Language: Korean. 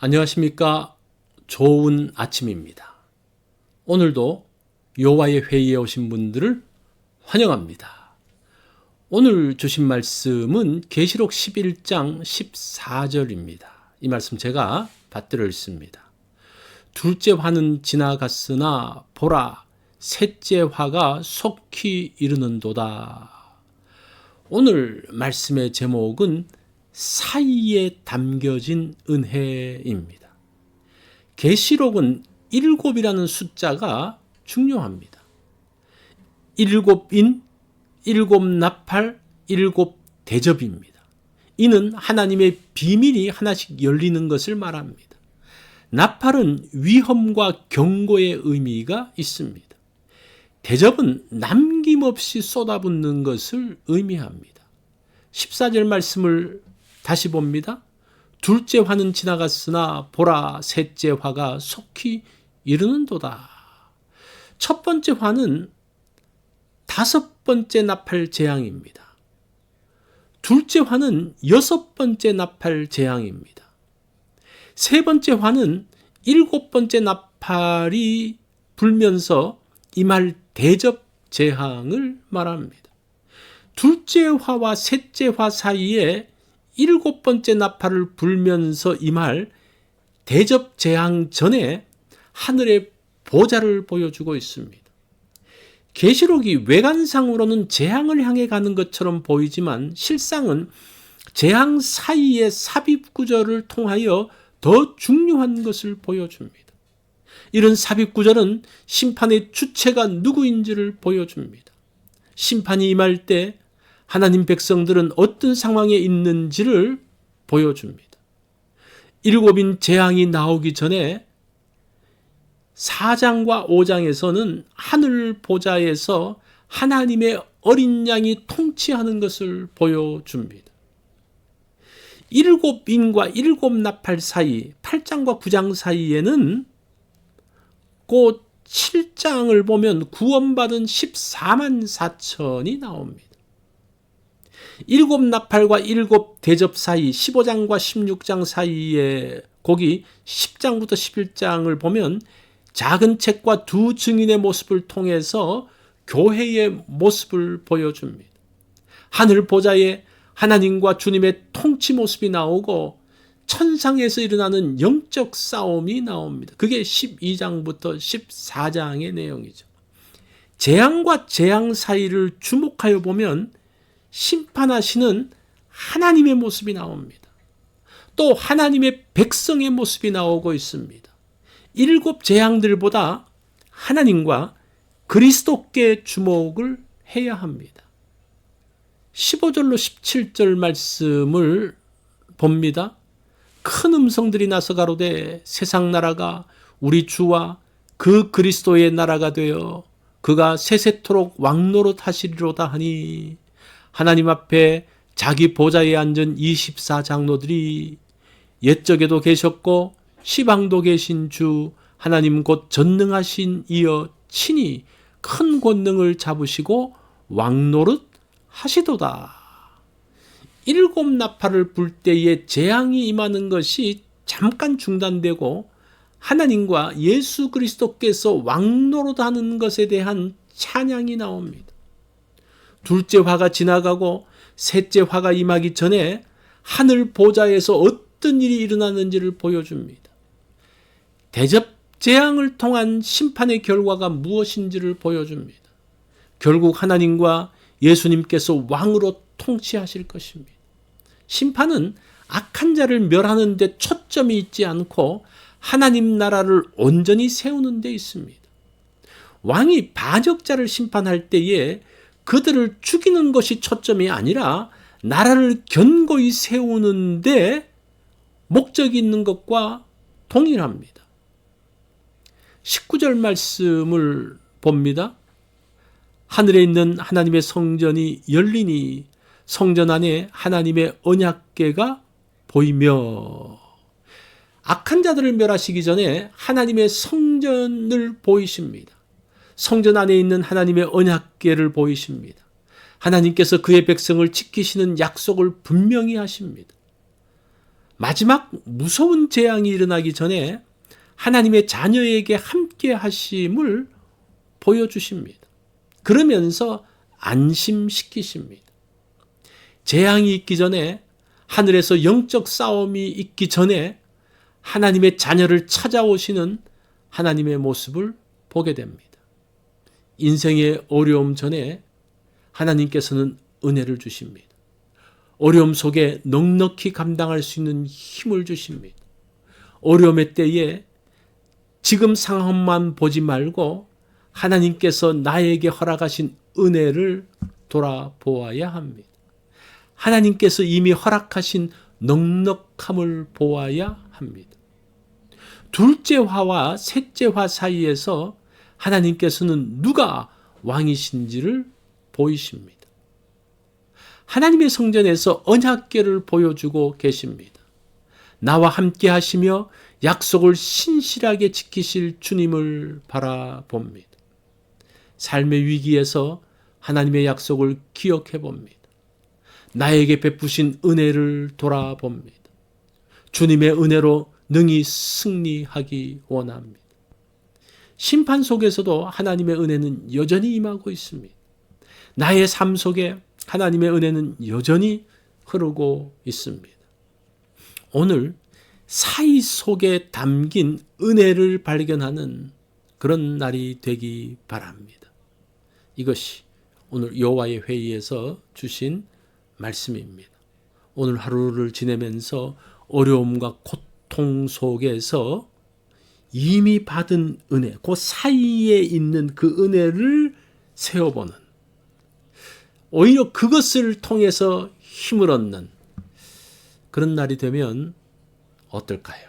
안녕하십니까. 좋은 아침입니다. 오늘도 여호와의 회의에 오신 분들을 환영합니다. 오늘 주신 말씀은 계시록 11장 14절입니다. 이 말씀 제가 받들어 읽습니다. 둘째 화는 지나갔으나 보라, 셋째 화가 속히 이르는도다. 오늘 말씀의 제목은 사이에 담겨진 은혜입니다. 계시록은 7이라는 숫자가 중요합니다. 7인, 7나팔, 7대접입니다. 이는 하나님의 비밀이 하나씩 열리는 것을 말합니다. 나팔은 위험과 경고의 의미가 있습니다. 대접은 남김없이 쏟아붓는 것을 의미합니다. 14절 말씀을 다시 봅니다. 둘째 화는 지나갔으나 보라, 셋째 화가 속히 이르는도다. 첫 번째 화는 5번째 나팔 재앙입니다. 둘째 화는 6번째 나팔 재앙입니다. 세 번째 화는 7번째 나팔이 불면서 임할 대접 재앙을 말합니다. 둘째 화와 셋째 화 사이에 7번째 나팔을 불면서 임할 대접 재앙 전에 하늘의 보좌를 보여주고 있습니다. 계시록이 외관상으로는 재앙을 향해 가는 것처럼 보이지만 실상은 재앙 사이의 삽입 구절을 통하여 더 중요한 것을 보여줍니다. 이런 삽입 구절은 심판의 주체가 누구인지를 보여줍니다. 심판이 임할 때 하나님 백성들은 어떤 상황에 있는지를 보여줍니다. 7인 재앙이 나오기 전에 4장과 5장에서는 하늘 보좌에서 하나님의 어린 양이 통치하는 것을 보여줍니다. 7인과 7나팔 사이, 8장과 9장 사이에는 그 7장을 보면 구원받은 14만 4천이 나옵니다. 7나팔과 7대접 사이 15장과 16장 사이에 거기 10장부터 11장을 보면 작은 책과 두 증인의 모습을 통해서 교회의 모습을 보여줍니다. 하늘 보좌에 하나님과 주님의 통치 모습이 나오고 천상에서 일어나는 영적 싸움이 나옵니다. 그게 12장부터 14장의 내용이죠. 재앙과 재앙 사이를 주목하여 보면 심판하시는 하나님의 모습이 나옵니다. 또 하나님의 백성의 모습이 나오고 있습니다. 7 재앙들보다 하나님과 그리스도께 주목을 해야 합니다. 15절로 17절 말씀을 봅니다. 큰 음성들이 나서 가로되 세상 나라가 우리 주와 그 그리스도의 나라가 되어 그가 세세토록 왕노릇 하시리로다 하니 하나님 앞에 자기 보좌에 앉은 24장로들이 옛적에도 계셨고 시방도 계신 주 하나님 곧 전능하신 이여 친히 큰 권능을 잡으시고 왕노릇 하시도다. 7나팔을 불 때에 재앙이 임하는 것이 잠깐 중단되고 하나님과 예수 그리스도께서 왕노릇하는 것에 대한 찬양이 나옵니다. 둘째 화가 지나가고 셋째 화가 임하기 전에 하늘 보좌에서 어떤 일이 일어나는지를 보여줍니다. 대접 재앙을 통한 심판의 결과가 무엇인지를 보여줍니다. 결국 하나님과 예수님께서 왕으로 통치하실 것입니다. 심판은 악한 자를 멸하는 데 초점이 있지 않고 하나님 나라를 온전히 세우는 데 있습니다. 왕이 반역자를 심판할 때에 그들을 죽이는 것이 초점이 아니라 나라를 견고히 세우는 데 목적이 있는 것과 동일합니다. 19절 말씀을 봅니다. 하늘에 있는 하나님의 성전이 열리니 성전 안에 하나님의 언약궤가 보이며 악한 자들을 멸하시기 전에 하나님의 성전을 보이십니다. 성전 안에 있는 하나님의 언약궤를 보이십니다. 하나님께서 그의 백성을 지키시는 약속을 분명히 하십니다. 마지막 무서운 재앙이 일어나기 전에 하나님의 자녀에게 함께 하심을 보여주십니다. 그러면서 안심시키십니다. 재앙이 있기 전에, 하늘에서 영적 싸움이 있기 전에 하나님의 자녀를 찾아오시는 하나님의 모습을 보게 됩니다. 인생의 어려움 전에 하나님께서는 은혜를 주십니다. 어려움 속에 넉넉히 감당할 수 있는 힘을 주십니다. 어려움의 때에 지금 상황만 보지 말고 하나님께서 나에게 허락하신 은혜를 돌아보아야 합니다. 하나님께서 이미 허락하신 넉넉함을 보아야 합니다. 둘째 화와 셋째 화 사이에서 하나님께서는 누가 왕이신지를 보이십니다. 하나님의 성전에서 언약궤를 보여주고 계십니다. 나와 함께 하시며 약속을 신실하게 지키실 주님을 바라봅니다. 삶의 위기에서 하나님의 약속을 기억해 봅니다. 나에게 베푸신 은혜를 돌아봅니다. 주님의 은혜로 능히 승리하기 원합니다. 심판 속에서도 하나님의 은혜는 여전히 임하고 있습니다. 나의 삶 속에 하나님의 은혜는 여전히 흐르고 있습니다. 오늘 사이 속에 담긴 은혜를 발견하는 그런 날이 되기 바랍니다. 이것이 오늘 여호와의 회의에서 주신 말씀입니다. 오늘 하루를 지내면서 어려움과 고통 속에서 이미 받은 은혜, 그 사이에 있는 그 은혜를 세워보는, 오히려 그것을 통해서 힘을 얻는 그런 날이 되면 어떨까요?